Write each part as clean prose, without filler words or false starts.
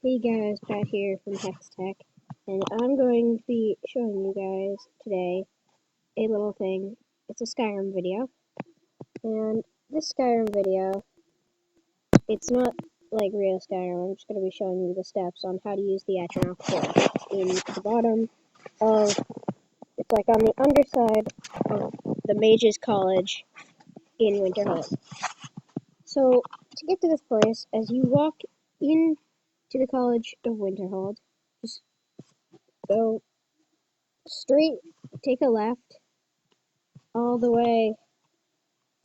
Hey guys, Pat here from Hex Tech, and I'm going to be showing you guys today a little thing. It's a Skyrim video, and this Skyrim video, it's not like real Skyrim. I'm just going to be showing you the steps on how to use the atronach forge in the bottom of, it's like on the underside of the Mage's College in Winterhold. So, to get to this place, as you walk in to the College of Winterhold, just go straight, take a left, all the way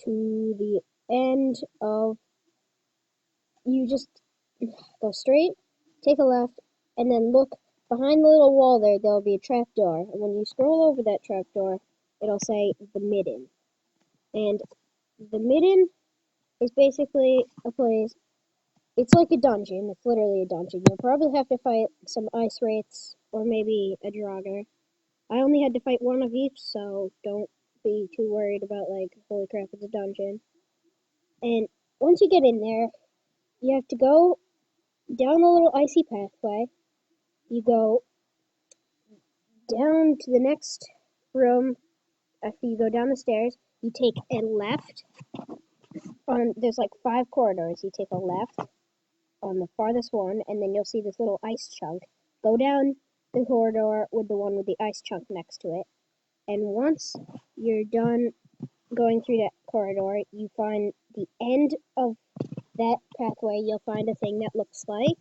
to the end of, you just go straight, take a left, and then look behind the little wall there, there'll be a trap door, and when you scroll over that trap door, it'll say the Midden. And the Midden is basically a place, it's like a dungeon, it's literally a dungeon. You'll probably have to fight some ice wraiths, or maybe a draugr. I only had to fight one of each, so don't be too worried about, like, holy crap, it's a dungeon. And once you get in there, you have to go down the little icy pathway. You go down to the next room. After you go down the stairs, you take a left. There's like 5 corridors. You take a left on the farthest one, and then you'll see this little ice chunk. Go down the corridor with the one with the ice chunk next to it. And once you're done going through that corridor, you find the end of that pathway. You'll find a thing that looks like,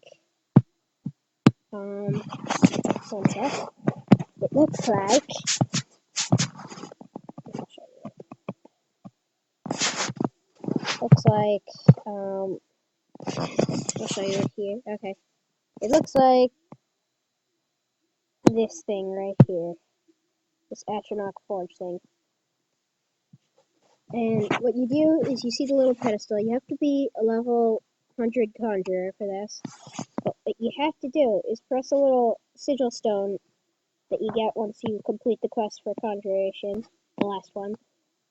one sec. It looks like, I'll show you it here. Okay. It looks like this thing right here. This atronach forge thing. And what you do is you see the little pedestal. You have to be a level 100 conjurer for this. But what you have to do is press a little sigil stone that you get once you complete the quest for conjuration, the last one.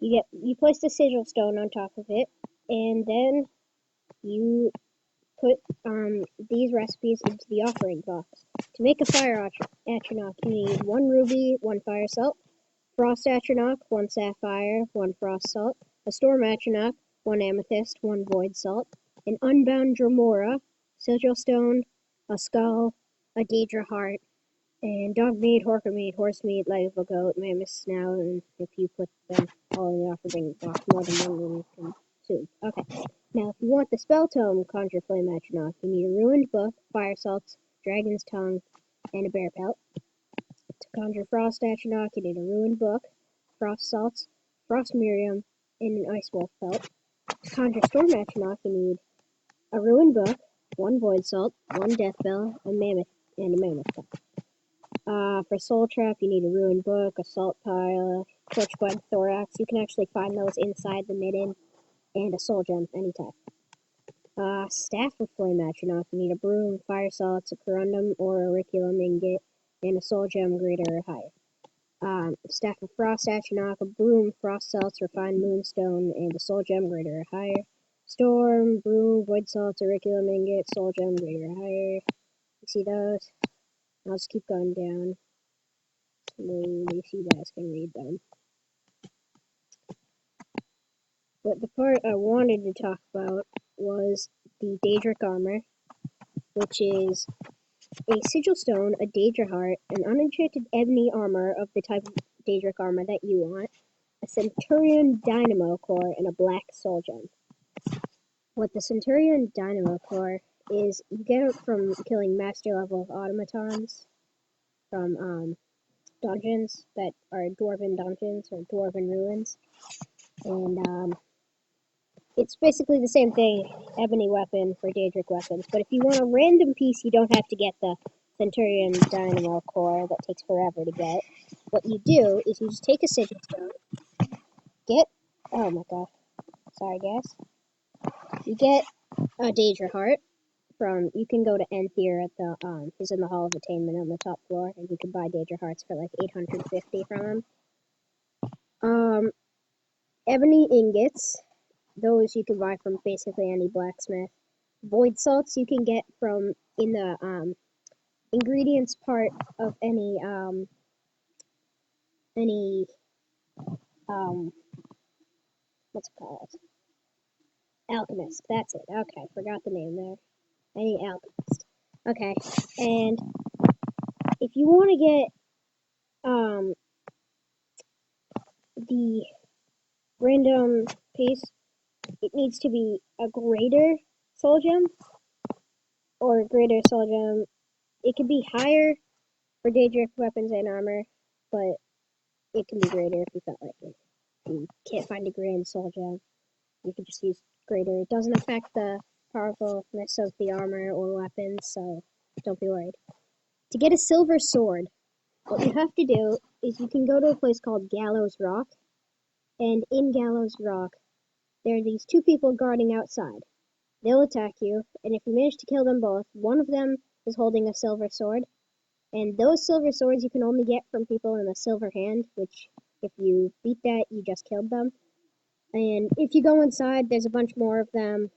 You place the sigil stone on top of it, and then you put these recipes into the offering box. To make a fire atronach, you need 1 ruby, 1 fire salt, frost atronach, 1 sapphire, 1 frost salt, a storm atronach, 1 amethyst, 1 void salt, an unbound dremora, sigil stone, a skull, a daedra heart, and dog meat, horker meat, horse meat, leg of a goat, mammoth snout, and if you put them all in the offering box, more than one you can consume. Okay. Now, if you want the spell tome conjure flame atronach, you need a ruined book, fire salts, dragon's tongue, and a bear pelt. To conjure frost atronach, you need a ruined book, frost salts, frost miriam, and an ice wolf pelt. To conjure storm atronach, you need a ruined book, 1 void salt, 1 death bell, and a mammoth pelt. For soul trap, you need a ruined book, a salt pile, torchbud thorax. You can actually find those inside the midden, and a soul gem anytime. Staff of flame atronach, you need a broom, fire salts, a corundum or auriculum ingot, and a soul gem greater or higher. Staff of frost atronach, a broom, frost salts, refined moonstone, and a soul gem greater or higher. Storm, broom, void salts, auriculum ingot, soul gem greater or higher. You see those? I'll just keep going down. Slowly, so you guys can read them. But the part I wanted to talk about was the Daedric armor, which is a sigil stone, a daedra heart, an unenchanted ebony armor of the type of Daedric armor that you want, a centurion dynamo core, and a black soul gem. What the centurion dynamo core is, you get it from killing master level automatons from dungeons that are dwarven dungeons or dwarven ruins, and it's basically the same thing, ebony weapon for Daedric weapons, but if you want a random piece, you don't have to get the Centurion Dynamo Core that takes forever to get. What you do is you just take a sigil stone, oh my god, sorry guys, you get a Daedra Heart from, you can go to Enthir at the, he's in the Hall of Attainment on the top floor, and you can buy Daedra Hearts for like 850 from him. Ebony ingots, those you can buy from basically any blacksmith. Void salts you can get from in the ingredients part of any what's it called? Alchemist. That's it. Okay, forgot the name there. Any alchemist. Okay, and if you want to get the random piece, it needs to be a greater soul gem or greater soul gem. It can be higher for Daedric weapons and armor, but it can be greater if you felt like it. If you can't find a grand soul gem, you can just use greater. It doesn't affect the powerfulness of the armor or weapons, so don't be worried. To get a silver sword, what you have to do is you can go to a place called Gallows Rock, and in Gallows Rock, there are these two people guarding outside. They'll attack you, and if you manage to kill them both, one of them is holding a silver sword, and those silver swords you can only get from people in a silver hand, which, if you beat that, you just killed them. And if you go inside, there's a bunch more of them,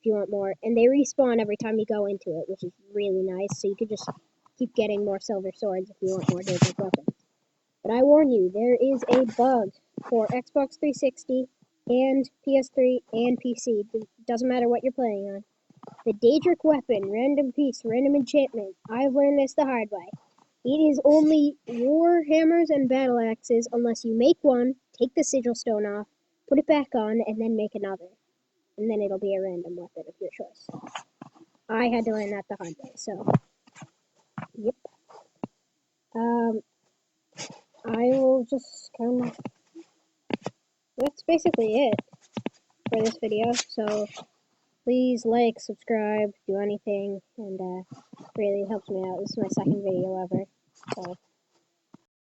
if you want more, and they respawn every time you go into it, which is really nice, so you could just keep getting more silver swords if you want more Daedric weapons. But I warn you, there is a bug for Xbox 360 and PS3 and PC. It doesn't matter what you're playing on. The Daedric weapon, random piece, random enchantment, I've learned this the hard way. It is only war hammers and battle axes unless you make one, take the sigil stone off, put it back on, and then make another. And then it'll be a random weapon of your choice. I had to learn that the hard way, so. Yep. I will just kind of. That's basically it for this video, so please like, subscribe, do anything, and really helps me out. This is my second video ever, so